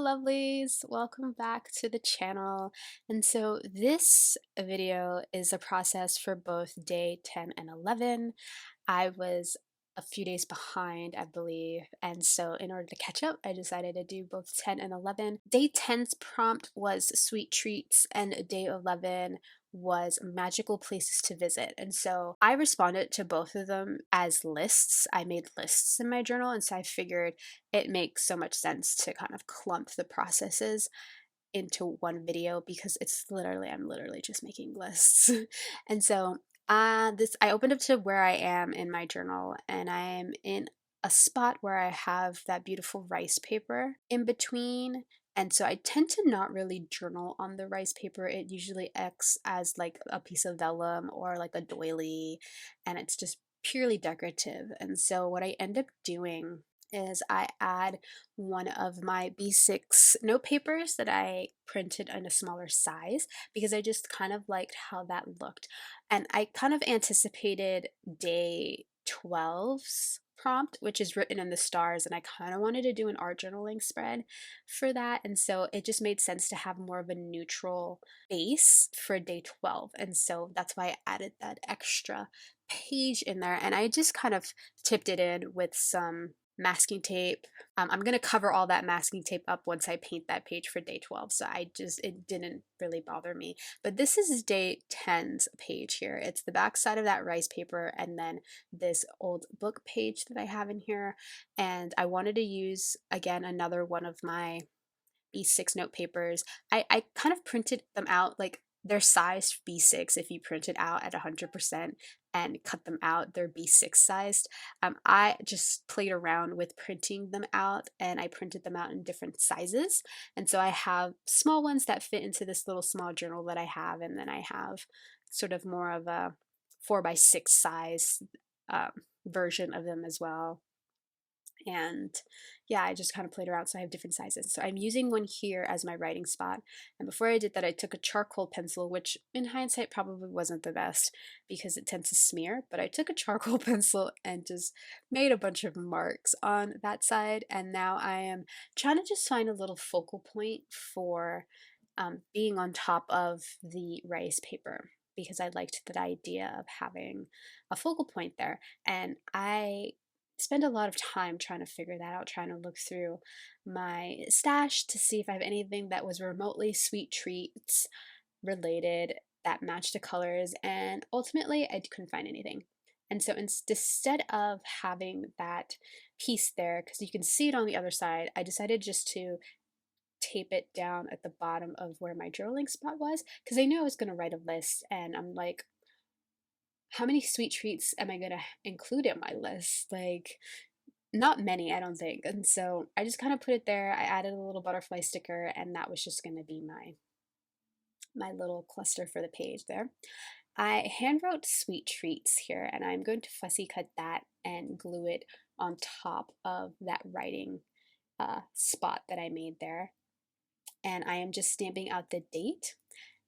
lovelies, welcome back to the channel. And so this video is a process for both day 10 and 11. I was a few days behind, I believe, and so in order to catch up, I decided to do both 10 and 11. Day 10's prompt was sweet treats, and day 11 was magical places to visit. And so I responded to both of them as lists. I made lists in my journal, and so I figured it makes so much sense to kind of clump the processes into one video because I'm literally just making lists. And so this I opened up to where I am in my journal, and I am in a spot where I have that beautiful rice paper in between. And so I tend to not really journal on the rice paper. It usually acts as like a piece of vellum or like a doily, and it's just purely decorative. And so what I end up doing is I add one of my B6 note papers that I printed in a smaller size because I just kind of liked how that looked. And I kind of anticipated day 12's prompt, which is written in the stars, and I kind of wanted to do an art journaling spread for that. And so it just made sense to have more of a neutral base for day 12. And so that's why I added that extra page in there. And I just kind of tipped it in with some masking tape. I'm going to cover all that masking tape up once I paint that page for day 12. So it didn't really bother me. But this is day 10's page here. It's the back side of that rice paper and then this old book page that I have in here. And I wanted to use, again, another one of my B6 note papers. I kind of printed them out like they're sized B6 if you print it out at 100% and cut them out, they're B6 sized. I just played around with printing them out and I printed them out in different sizes. And so I have small ones that fit into this little small journal that I have, and then I have sort of more of a 4x6 size um, version of them as well. And yeah, I just kind of played around, so I have different sizes. So I'm using one here as my writing spot. And before I did that, I took a charcoal pencil, which in hindsight probably wasn't the best because it tends to smear, but I took a charcoal pencil and just made a bunch of marks on that side. And now I am trying to just find a little focal point for being on top of the rice paper because I liked that idea of having a focal point there. And I spend a lot of time trying to figure that out, trying to look through my stash to see if I have anything that was remotely sweet treats related that matched the colors, and ultimately I couldn't find anything. And so instead of having that piece there, because you can see it on the other side, I decided just to tape it down at the bottom of where my journaling spot was because I knew I was going to write a list, and I'm like, how many sweet treats am I going to include in my list? Like, not many, I don't think. And so I just kind of put it there. I added a little butterfly sticker, and that was just going to be my little cluster for the page there. I hand wrote sweet treats here, and I'm going to fussy cut that and glue it on top of that writing spot that I made there. And I am just stamping out the date.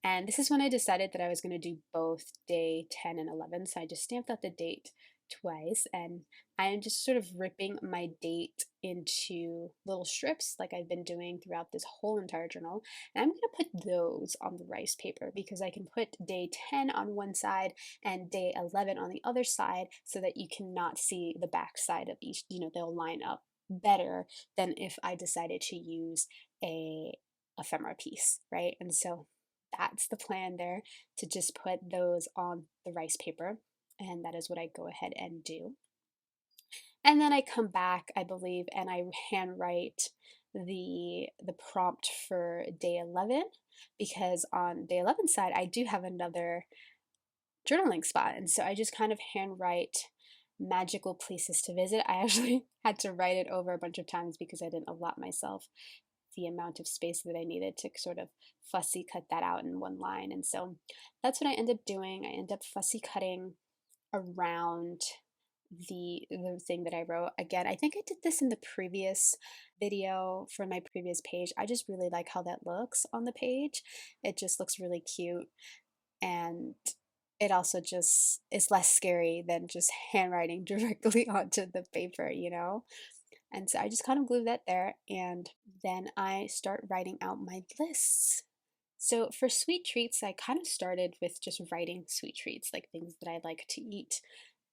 And this is when I decided that I was going to do both day 10 and 11. So I just stamped out the date twice, and I am just sort of ripping my date into little strips like I've been doing throughout this whole entire journal. And I'm going to put those on the rice paper because I can put day 10 on one side and day 11 on the other side so that you cannot see the back side of each, they'll line up better than if I decided to use a ephemera piece, right? And so that's the plan there, to just put those on the rice paper, and that is what I go ahead and do. And then I come back, I believe, and I handwrite the prompt for day 11 because on day 11 side I do have another journaling spot, and so I just kind of handwrite magical places to visit. I actually had to write it over a bunch of times because I didn't allot myself the amount of space that I needed to sort of fussy cut that out in one line. And so that's what I end up doing. I end up fussy cutting around the thing that I wrote. Again, I think I did this in the previous video for my previous page. I just really like how that looks on the page. It just looks really cute, and it also just is less scary than just handwriting directly onto the paper, And so I just kind of glue that there, and then I start writing out my lists. So for sweet treats, I kind of started with just writing sweet treats, like things that I like to eat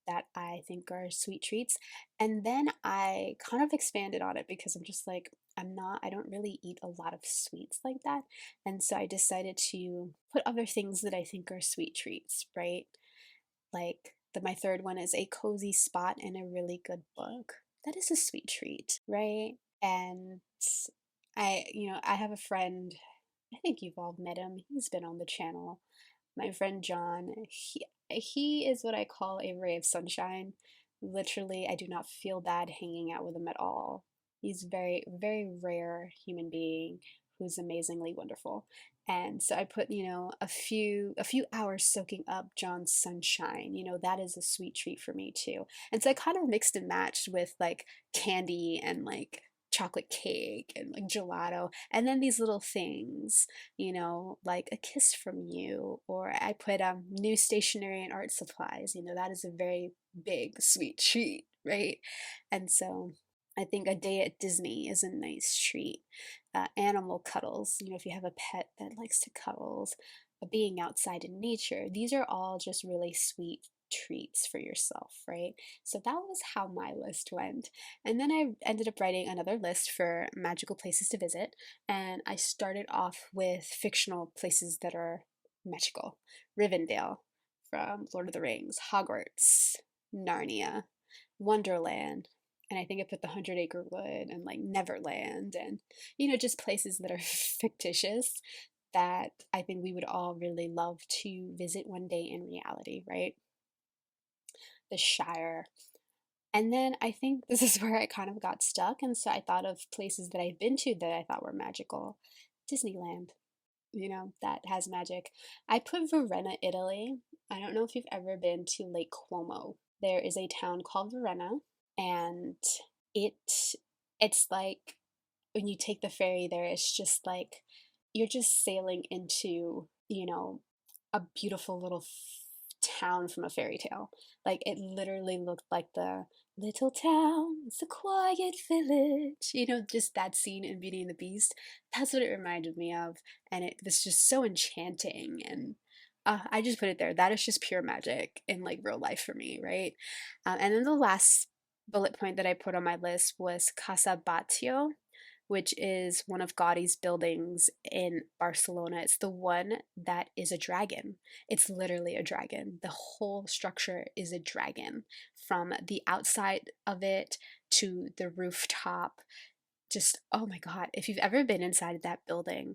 that I think are sweet treats. And then I kind of expanded on it because I'm just like, I don't really eat a lot of sweets like that. And so I decided to put other things that I think are sweet treats, right? Like my third one is a cozy spot and a really good book. That is a sweet treat, right? And I have a friend, I think you've all met him. He's been on the channel. My friend John, he is what I call a ray of sunshine. Literally, I do not feel bad hanging out with him at all. He's very, very rare human being who's amazingly wonderful. And so I put, a few hours soaking up John's sunshine. That is a sweet treat for me too. And so I kind of mixed and matched with like candy and like chocolate cake and like gelato, and then these little things, like a kiss from you, or I put new stationery and art supplies. That is a very big sweet treat, right? And so I think a day at Disney is a nice treat. Animal cuddles, if you have a pet that likes to cuddles, being outside in nature, these are all just really sweet treats for yourself, right? So that was how my list went. And then I ended up writing another list for magical places to visit. And I started off with fictional places that are magical. Rivendell from Lord of the Rings, Hogwarts, Narnia, Wonderland. And I think I put the Hundred Acre Wood and like Neverland and, just places that are fictitious that I think we would all really love to visit one day in reality, right? The Shire. And then I think this is where I kind of got stuck. And so I thought of places that I've been to that I thought were magical. Disneyland, that has magic. I put Verona, Italy. I don't know if you've ever been to Lake Como. There is a town called Verona, and it it's like when you take the ferry there, it's just like you're just sailing into, a beautiful little town from a fairy tale. Like it literally looked like the little town, it's a quiet village, just that scene in Beauty and the Beast. That's what it reminded me of. And it was just so enchanting. And I just put it there. That is just pure magic in like real life for me, right? And then the last bullet point that I put on my list was Casa Batlló, which is one of Gaudi's buildings in Barcelona. It's the one that is a dragon. It's literally a dragon. The whole structure is a dragon, from the outside of it to the rooftop. Just, oh my God, if you've ever been inside that building,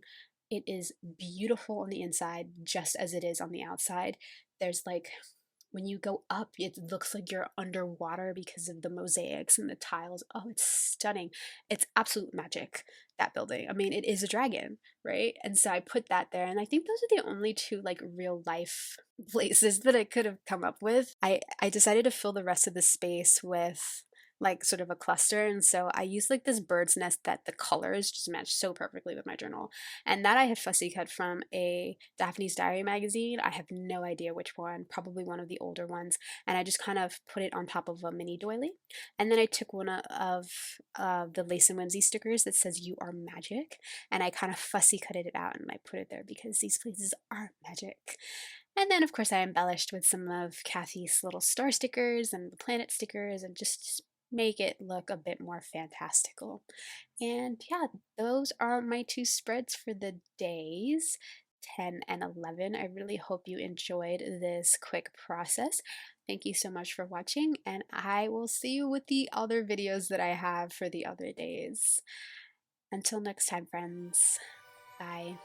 it is beautiful on the inside just as it is on the outside. There's like, when you go up, it looks like you're underwater because of the mosaics and the tiles. Oh, it's stunning. It's absolute magic, that building. I mean, it is a dragon, right? And so I put that there. And I think those are the only two like real life places that I could have come up with. I decided to fill the rest of the space with like sort of a cluster. And so I used like this bird's nest that the colors just matched so perfectly with my journal. And that I had fussy cut from a Daphne's Diary magazine. I have no idea which one, probably one of the older ones. And I just kind of put it on top of a mini doily. And then I took one of the Lace and Whimsy stickers that says "You are magic." And I kind of fussy cut it out and I put it there because these places are magic. And then, of course, I embellished with some of Kathy's little star stickers and the planet stickers and just make it look a bit more fantastical. And yeah, those are my two spreads for the days 10 and 11. I really hope you enjoyed this quick process. Thank you so much for watching, and I will see you with the other videos that I have for the other days. Until next time, friends. Bye.